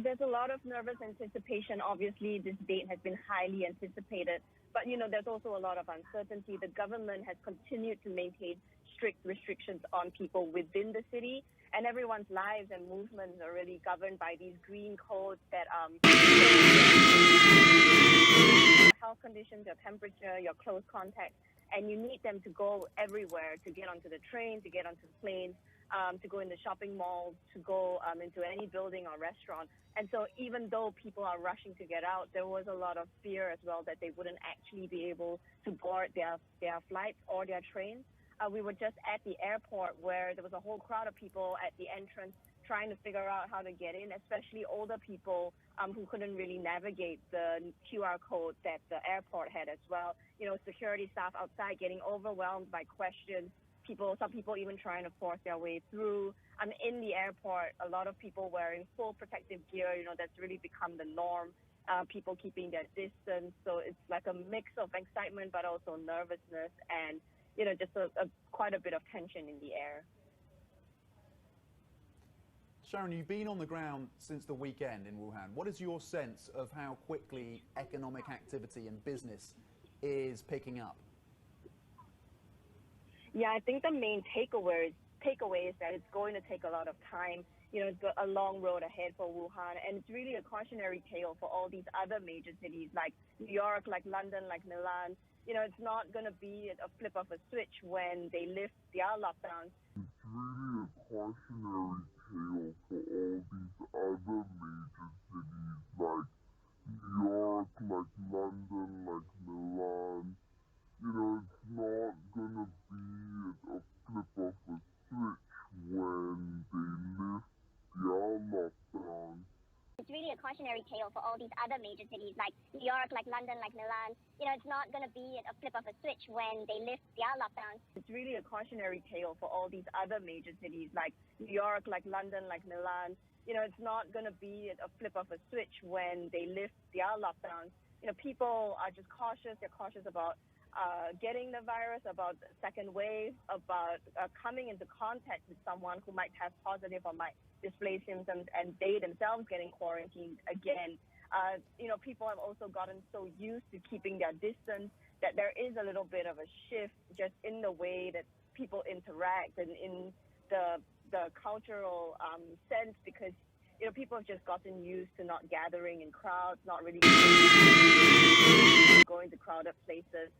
there's a lot of nervous anticipation. Obviously, this date has been highly anticipated, but there's also a lot of uncertainty. The government has continued to maintain strict restrictions on people within the city, and everyone's lives and movements are really governed by these green codes that health conditions, your temperature, your close contact, and you need them to go everywhere, to get onto the train, to get onto the planes, to go in the shopping malls, to go into any building or restaurant. And so even though people are rushing to get out, there was a lot of fear as well that they wouldn't actually be able to board their flights or their trains. We were just at the airport where there was a whole crowd of people at the entrance trying to figure out how to get in, especially older people who couldn't really navigate the QR code that the airport had as well. Security staff outside getting overwhelmed by questions. Some people even trying to force their way through. In the airport, a lot of people wearing full protective gear. That's really become the norm. People keeping their distance. So it's like a mix of excitement, but also nervousness, and just quite a bit of tension in the air. Sharon, you've been on the ground since the weekend in Wuhan. What is your sense of how quickly economic activity and business is picking up? Yeah, I think the main takeaway is that it's going to take a lot of time. It's a long road ahead for Wuhan, and it's really a cautionary tale for all these other major cities like New York, like London, like Milan. It's not going to be a flip of a switch when they lift their lockdowns. It's really a cautionary tale for all these other major cities like New York, like London, like Milan. It's not going to be a flip of a switch when they lift their lockdowns. It's really a cautionary tale for all these other major cities like New York, like London, like Milan. It's not going to be a flip of a switch when they lift their lockdowns. It's really a cautionary tale for all these other major cities like New York, like London, like Milan. It's not going to be a flip of a switch when they lift their lockdowns. People are just cautious. They're cautious about getting the virus, about the second wave, about coming into contact with someone who might test positive or might display symptoms, and they themselves getting quarantined again. People have also gotten so used to keeping their distance that there is a little bit of a shift just in the way that people interact and in the cultural sense, because people have just gotten used to not gathering in crowds, not really going to crowded places.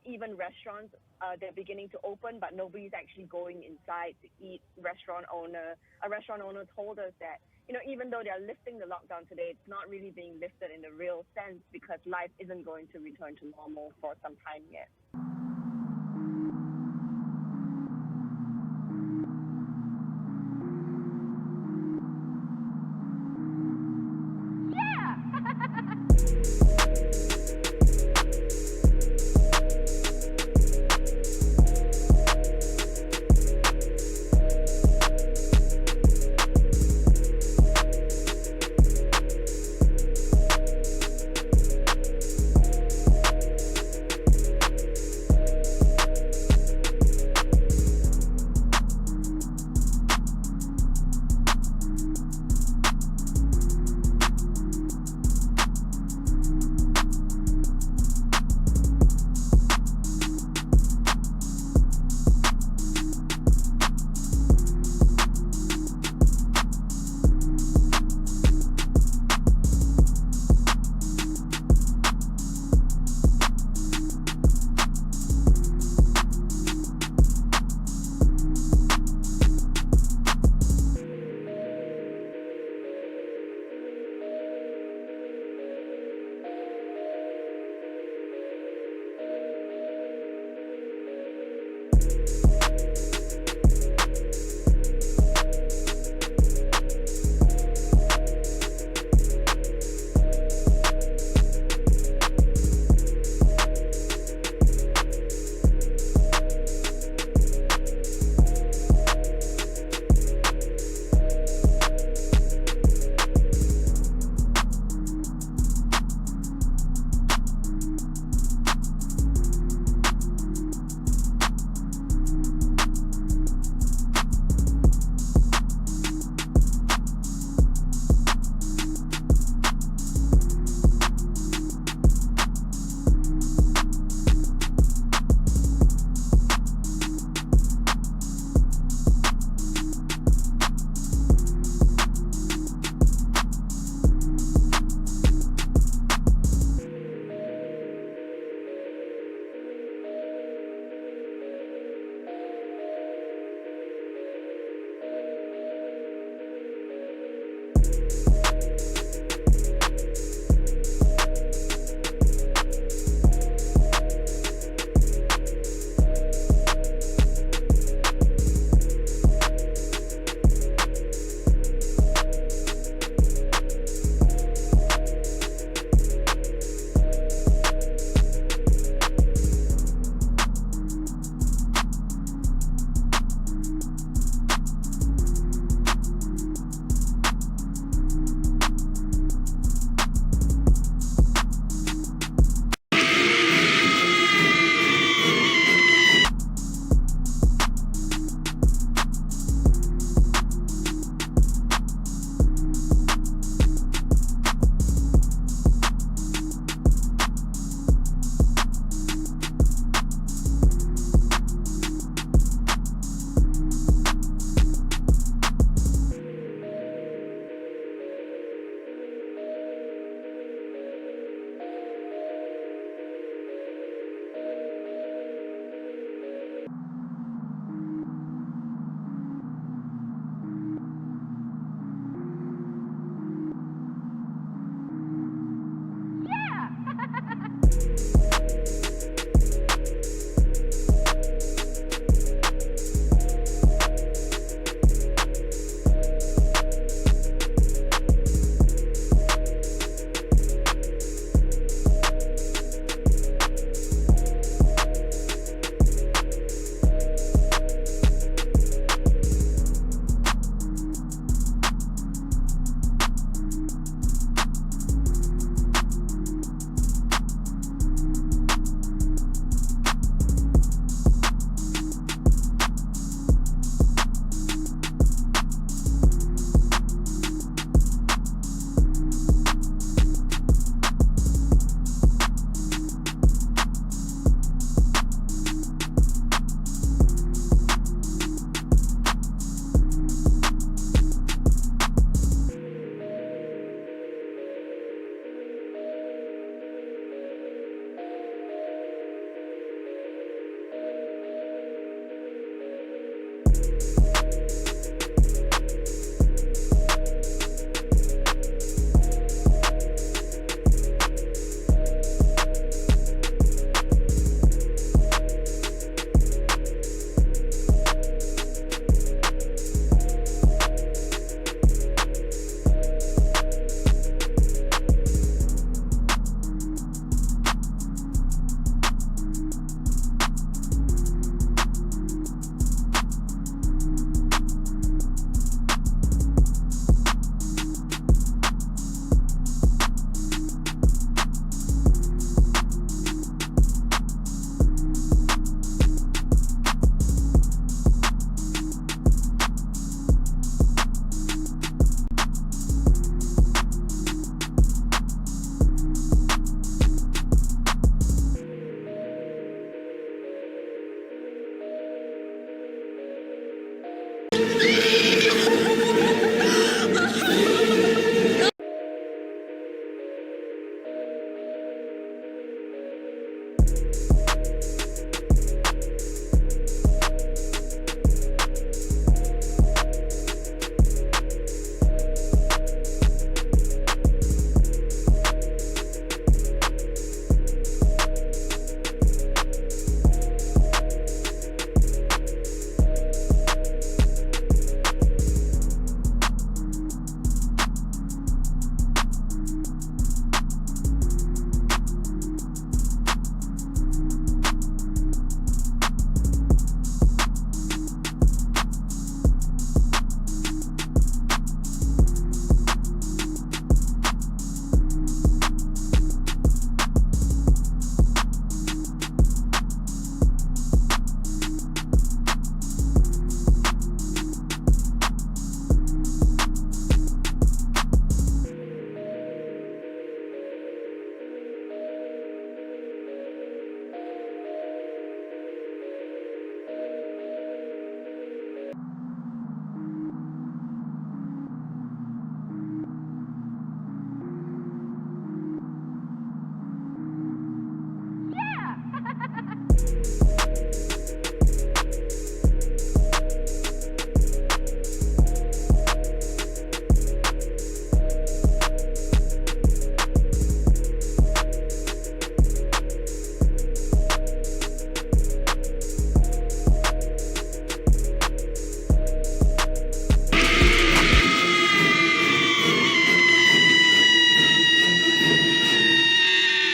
Even restaurants, they're beginning to open, but nobody's actually going inside to eat. A restaurant owner told us that, even though they're lifting the lockdown today, it's not really being lifted in the real sense because life isn't going to return to normal for some time yet.